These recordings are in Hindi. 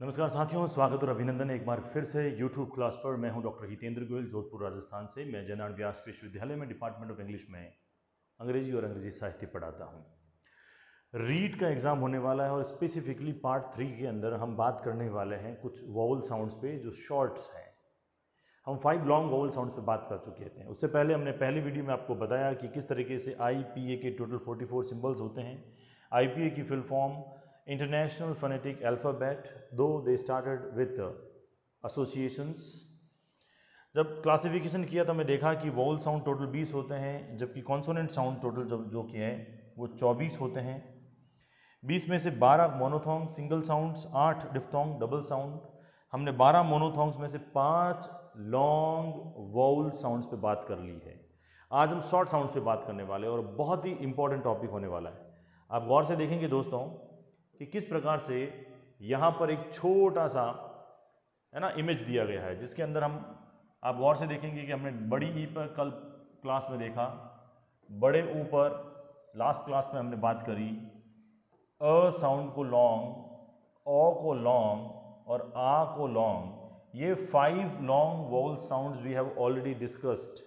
नमस्कार साथियों, स्वागत और अभिनंदन एक बार फिर से YouTube क्लास पर। मैं हूं डॉक्टर हितेंद्र गोयल, जोधपुर राजस्थान से। मैं जयनारायण व्यास विश्वविद्यालय में डिपार्टमेंट ऑफ इंग्लिश में अंग्रेजी और अंग्रेजी साहित्य पढ़ाता हूं। रीड का एग्ज़ाम होने वाला है और स्पेसिफिकली पार्ट 3 के अंदर हम बात करने वाले हैं कुछ वॉवल साउंड्स पे जो शॉर्ट्स हैं। हम 5 लॉन्ग वॉवल साउंड्स पे बात कर चुके थे। उससे पहले हमने पहली वीडियो में आपको बताया कि किस तरीके से IPA के टोटल 44 सिंबल्स होते हैं। IPA की full form international phonetic alphabet, दो दे स्टार्टेड विथ एसोसिएशंस। जब क्लासिफिकेशन किया तो हमें देखा कि वॉवल साउंड टोटल 20 होते हैं, जबकि कॉन्सोनेंट साउंड टोटल जो कि है वो 24 होते हैं। 20 में से 12 monophthong single sounds, 8 diphthong double sound. हमने 12 मोनोथोंग्स में से 5 लॉन्ग वॉवल साउंड्स पे बात कर ली है। आज हम शॉर्ट साउंड्स पे बात करने वाले हैं और बहुत ही इंपॉर्टेंट टॉपिक होने वाला है। आप गौर से देखेंगे दोस्तों कि किस प्रकार से यहाँ पर एक छोटा सा है ना इमेज दिया गया है, जिसके अंदर आप गौर से देखेंगे कि हमने बड़ी ई पर कल क्लास में देखा, बड़े ऊ पर लास्ट क्लास में हमने बात करी, अ साउंड को लॉन्ग, ओ को लॉन्ग और आ को लॉन्ग। ये 5 long vowel sounds we have already discussed.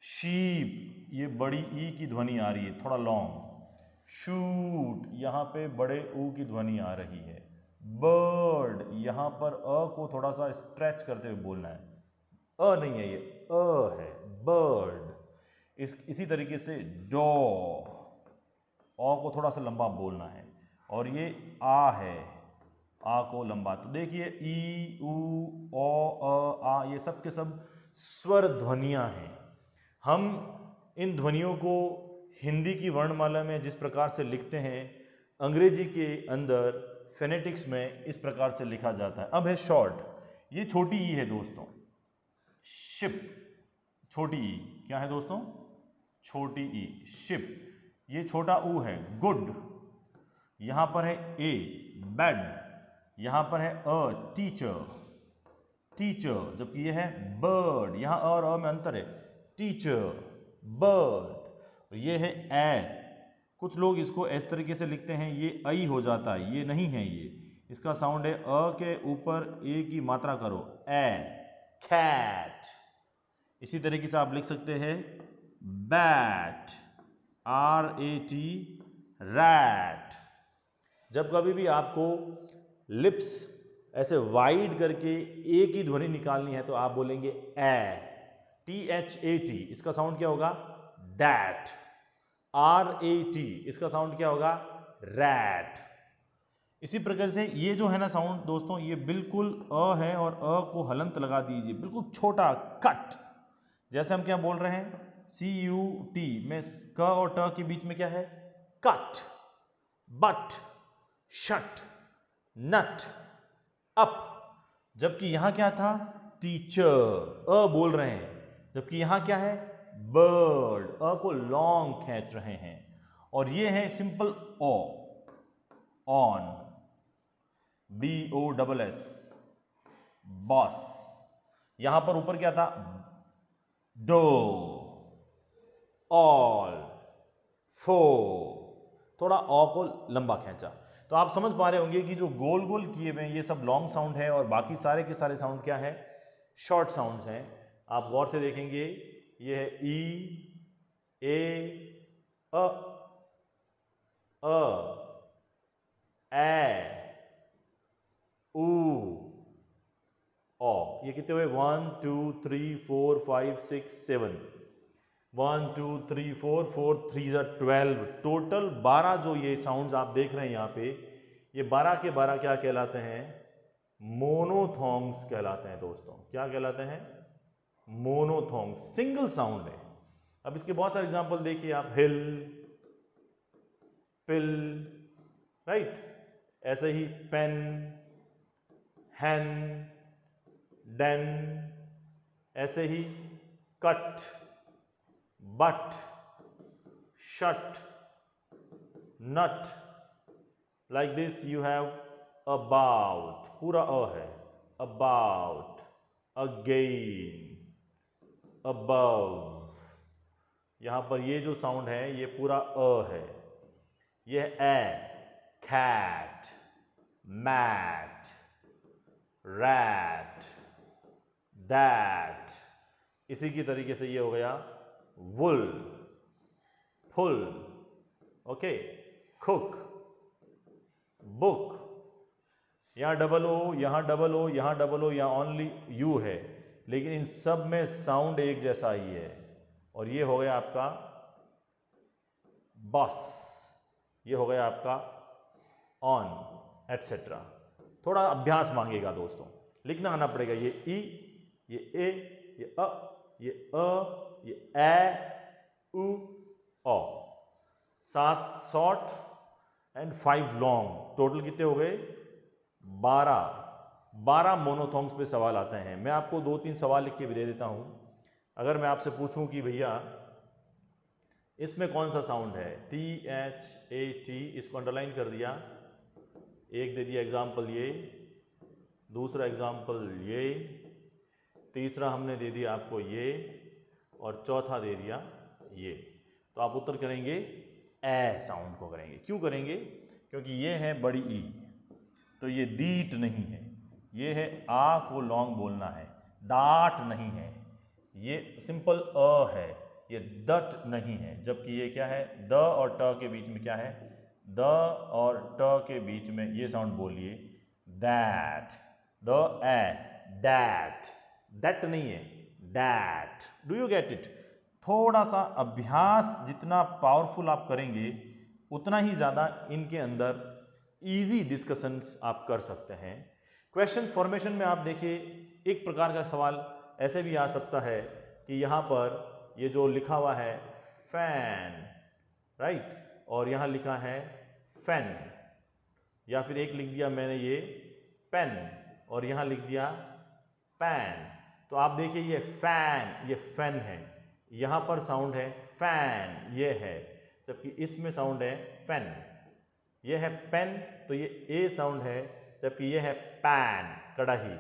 Sheep, ये बड़ी ई की ध्वनि आ रही है, थोड़ा लॉन्ग। शूट, यहाँ पे बड़े ऊ की ध्वनि आ रही है। बर्ड, यहाँ पर अ को थोड़ा सा स्ट्रेच करते हुए बोलना है, अ नहीं है, ये अ है, बर्ड। इसी तरीके से डॉ, अ को थोड़ा सा लंबा बोलना है। और ये आ है, आ को लंबा। तो देखिए ई ऊ ओ अ आ, ये सब के सब स्वर ध्वनियाँ हैं। हम इन ध्वनियों को हिंदी की वर्णमाला में जिस प्रकार से लिखते हैं, अंग्रेजी के अंदर फेनेटिक्स में इस प्रकार से लिखा जाता है। अब है शॉर्ट, ये छोटी ई है दोस्तों। शिप, छोटी ई क्या है दोस्तों? छोटी ई, शिप। ये छोटा ऊ है, गुड। यहां पर है ए, बेड। यहां पर है अ, टीचर, टीचर। जबकि ये है बर्ड, यहां और अ में अंतर है, टीचर, बर्ड। ये है ए। कुछ लोग इसको इस तरीके से लिखते हैं, ये आई हो जाता है, ये नहीं है। ये इसका साउंड है अ के ऊपर ए की मात्रा करो, ए, कैट। इसी तरीके से आप लिख सकते हैं बैट, RAT, रैट। जब कभी भी आपको लिप्स ऐसे वाइड करके ए की ध्वनि निकालनी है तो आप बोलेंगे ए, THAT। इसका साउंड क्या होगा? डैट। RAT, इसका साउंड क्या होगा? रैट। इसी प्रकार से ये जो है ना साउंड दोस्तों, ये बिल्कुल अ है और अ को हलंत लगा दीजिए, बिल्कुल छोटा, कट। जैसे हम क्या बोल रहे हैं, CUT में क और ट के बीच में क्या है? Cut. But, shut, nut, up. जबकि यहां क्या था? टीचर, अ बोल रहे हैं। जबकि यहां क्या है? बर्ड, अ को लॉन्ग खींच रहे हैं। और ये है simple O, on, BOSS, boss. यहां पर ऊपर क्या था? डो, ऑल, फो। थोड़ा ऑ को लंबा खींचा। तो आप समझ पा रहे होंगे कि जो गोल गोल किए हुए ये सब लॉन्ग साउंड है और बाकी सारे के सारे साउंड क्या है? शॉर्ट साउंड्स हैं। आप गौर से देखेंगे, ये है ई, ए, अ, ए, ऊ, ओ। ये कितने हुए? 1 2 3 4 5 6 7। 1 2 3 4 4 3 12। टोटल 12 जो ये साउंड्स आप देख रहे हैं यहाँ पे, ये 12 के 12 क्या कहलाते हैं? मोनोथोंग्स कहलाते हैं दोस्तों। क्या कहलाते हैं? मोनोथोंग्स, सिंगल साउंड है। अब इसके बहुत सारे एग्जांपल देखिए आप, हिल, पिल, राइट। ऐसे ही पेन, हैन, डेन। ऐसे ही cut, but, shut, nut. Like this you have about, पूरा अ है, अबाउट, अगेन, अबव। यहां पर ये जो साउंड है ये पूरा अ है। ये है ए, कैट, मैट, रैट, दैट। इसी की तरीके से ये हो गया वुल, फुल, ओके, कुक, बुक। यहाँ डबल ओ, यहाँ डबल ओ, यहाँ डबल ओ, यहाँ ओनली यू है, लेकिन इन सब में साउंड एक जैसा ही है। और ये हो गया आपका बस, ये हो गया आपका ऑन, एटसेट्रा। थोड़ा अभ्यास मांगेगा दोस्तों, लिखना आना पड़ेगा। ये ई, ये ए, ये अ, ये अ, ये ए, उ, ओ। 7 शॉर्ट एंड 5 लॉन्ग, टोटल कितने हो गए? 12 मोनोथॉन्ग्स पे सवाल आते हैं। मैं आपको 2-3 सवाल लिख के भी दे देता हूं। अगर मैं आपसे पूछूं कि भैया इसमें कौन सा साउंड है, टी एच ए टी, इसको अंडरलाइन कर दिया, एक दे दिया एग्जाम्पल ये, दूसरा एग्जाम्पल ये, तीसरा हमने दे दिया आपको ये, और चौथा दे दिया ये। तो आप उत्तर करेंगे ए साउंड को करेंगे। क्यों करेंगे? क्योंकि ये है बड़ी ई, तो ये दीट नहीं है। ये है आ को लॉन्ग बोलना है, डाट नहीं है। ये सिंपल अ है, ये दट नहीं है। जबकि ये क्या है? द और ट के बीच में क्या है? द और ट के बीच में ये साउंड बोलिए, that. The A, that, that नहीं है, that. Do you get it? थोड़ा सा अभ्यास जितना पावरफुल आप करेंगे, उतना ही ज़्यादा इनके अंदर इजी डिस्कशंस आप कर सकते हैं। क्वेश्चन फॉर्मेशन में आप देखिए, एक प्रकार का सवाल ऐसे भी आ सकता है कि यहाँ पर ये जो लिखा हुआ है फैन, राइट, और यहाँ लिखा है फैन, या फिर एक लिख दिया मैंने ये पेन, और यहाँ लिख दिया पैन। तो आप देखिए ये फैन, ये फैन है, यहाँ पर साउंड है फैन, ये है, जबकि इसमें साउंड है फैन। ये है पेन, तो ये ए साउंड है, जबकि ये है पैन, कड़ाही,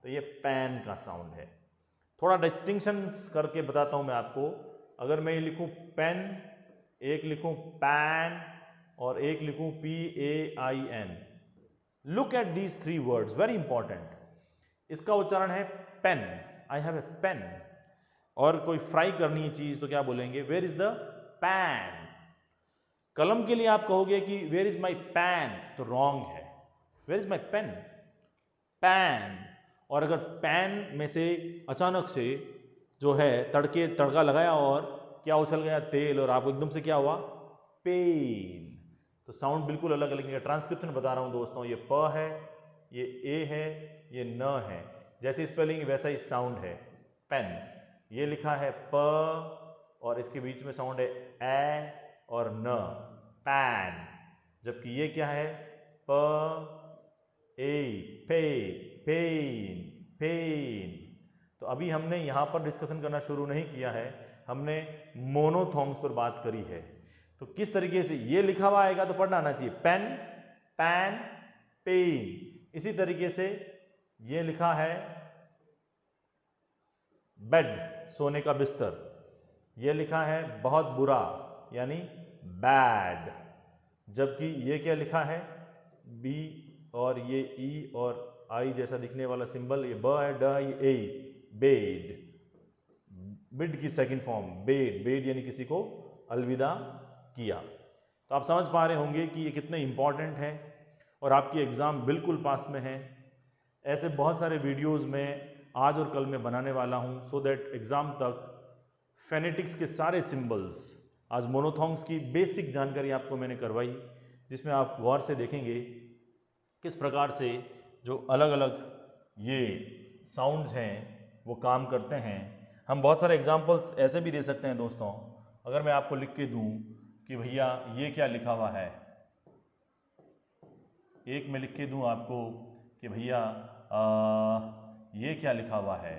तो ये पैन का साउंड है। थोड़ा डिस्टिंक्शन करके बताता हूं मैं आपको। अगर मैं ये लिखूं पेन, एक लिखूं पैन, और एक लिखूं PAIN, look at these 3 words, very important. इसका उच्चारण है pen, I have a pen. और कोई फ्राई करनी है चीज तो क्या बोलेंगे? Where is the pan. कलम के लिए आप कहोगे कि वेयर इज माई पैन, तो रॉन्ग है, where is my pen, pan. और अगर पैन में से अचानक से जो है तड़का लगाया और क्या उछल गया? तेल, और आपको एकदम से क्या हुआ? पेन। तो साउंड बिल्कुल अलग अलग है। ट्रांसक्रिप्शन बता रहा हूं दोस्तों, ये प है, ये ए है, ये न है, जैसे स्पेलिंग वैसा ही साउंड है पेन। ये लिखा है प, और इसके बीच में साउंड है ए और न, पैन। जबकि ये क्या है? प ए, पे, पेन, पेन। तो अभी हमने यहां पर डिस्कशन करना शुरू नहीं किया है, हमने मोनोथॉन्ग्स पर बात करी है। तो किस तरीके से ये लिखा हुआ आएगा तो पढ़ना आना चाहिए, पेन, पैन, पेन। इसी तरीके से ये लिखा है बेड, सोने का बिस्तर, ये लिखा है बहुत बुरा, यानी बैड। जबकि ये क्या लिखा है? बी, और ये ई और आई जैसा दिखने वाला सिंबल, ये ब है, ड, ये ए, बेड। बिड की सेकंड फॉर्म बेड, बेड यानी किसी को अलविदा किया। तो आप समझ पा रहे होंगे कि ये कितने इंपॉर्टेंट है, और आपकी एग्ज़ाम बिल्कुल पास में है। ऐसे बहुत सारे वीडियोस में आज और कल में बनाने वाला हूं, सो दैट एग्ज़ाम तक फेनेटिक्स के सारे सिंबल्स, आज मोनोथॉन्ग्स की बेसिक जानकारी आपको मैंने करवाई, जिसमें आप गौर से देखेंगे किस प्रकार से जो अलग अलग ये साउंड्स हैं वो काम करते हैं। हम बहुत सारे एग्जांपल्स ऐसे भी दे सकते हैं दोस्तों। अगर मैं आपको लिख के दूं कि भैया ये क्या लिखा हुआ है, एक मैं लिख के दूं आपको कि भैया ये क्या लिखा हुआ है,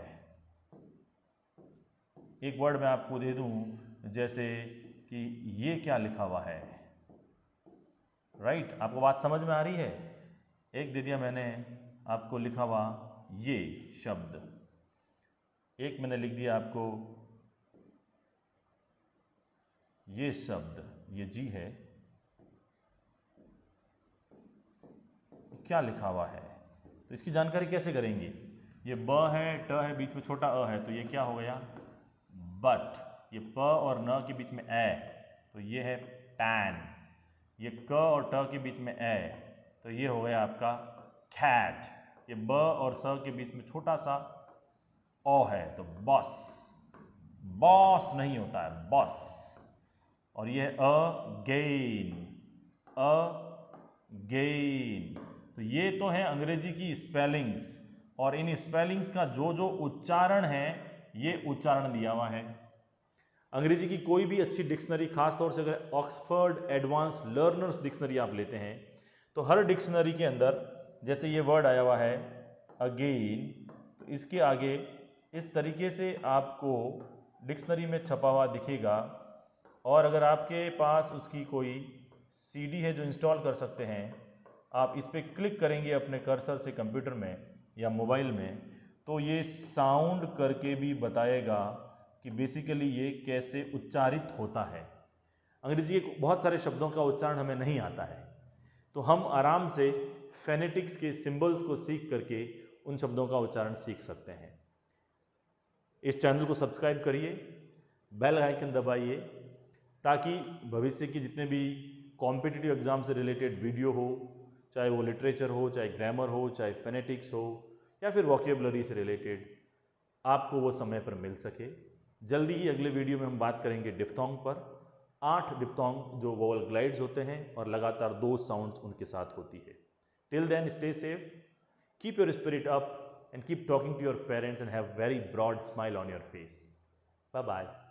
एक वर्ड मैं आपको दे दूं जैसे कि ये क्या लिखा हुआ है, राइट, आपको बात समझ में आ रही है? एक दे दिया मैंने आपको लिखा हुआ ये शब्द, एक मैंने लिख दिया आपको ये शब्द, ये जी है, क्या लिखा हुआ है, तो इसकी जानकारी कैसे करेंगे। ये ब है, ट है, बीच में छोटा अ है, तो ये क्या हो गया बट। ये प और न के बीच में ए, तो ये है पैन। ये क और ट के बीच में ए, तो ये हो गया आपका कैट। ये ब और स के बीच में छोटा सा ओ है, तो बॉस। बॉस नहीं होता है, बॉस। और ये अगेन, अगेन। तो ये तो है अंग्रेजी की स्पेलिंग्स, और इन स्पेलिंग्स का जो जो उच्चारण है ये उच्चारण दिया हुआ है। अंग्रेजी की कोई भी अच्छी डिक्शनरी, खासतौर से अगर ऑक्सफोर्ड एडवांस लर्नर्स डिक्शनरी आप लेते हैं, तो हर डिक्शनरी के अंदर जैसे ये वर्ड आया हुआ है अगेन, तो इसके आगे इस तरीके से आपको डिक्शनरी में छपा हुआ दिखेगा। और अगर आपके पास उसकी कोई सीडी है जो इंस्टॉल कर सकते हैं, आप इस पर क्लिक करेंगे अपने कर्सर से कंप्यूटर में या मोबाइल में, तो ये साउंड करके भी बताएगा कि बेसिकली ये कैसे उच्चारित होता है। अंग्रेजी के बहुत सारे शब्दों का उच्चारण हमें नहीं आता है, तो हम आराम से फेनेटिक्स के सिंबल्स को सीख करके उन शब्दों का उच्चारण सीख सकते हैं। इस चैनल को सब्सक्राइब करिए, बेल आइकन दबाइए, ताकि भविष्य की जितने भी कॉम्पिटिटिव एग्जाम से रिलेटेड वीडियो हो, चाहे वो लिटरेचर हो, चाहे ग्रामर हो, चाहे फेनेटिक्स हो, या फिर वोकेबलरी से रिलेटेड, आपको वो समय पर मिल सके। जल्दी ही अगले वीडियो में हम बात करेंगे डिफ्थोंग पर। 8 डिफ्थोंग जो वोवल ग्लाइड्स होते हैं और लगातार 2 साउंड्स उनके साथ होती है। Till then stay safe, keep your spirit up and keep talking to your parents and have very broad smile on your face. Bye bye.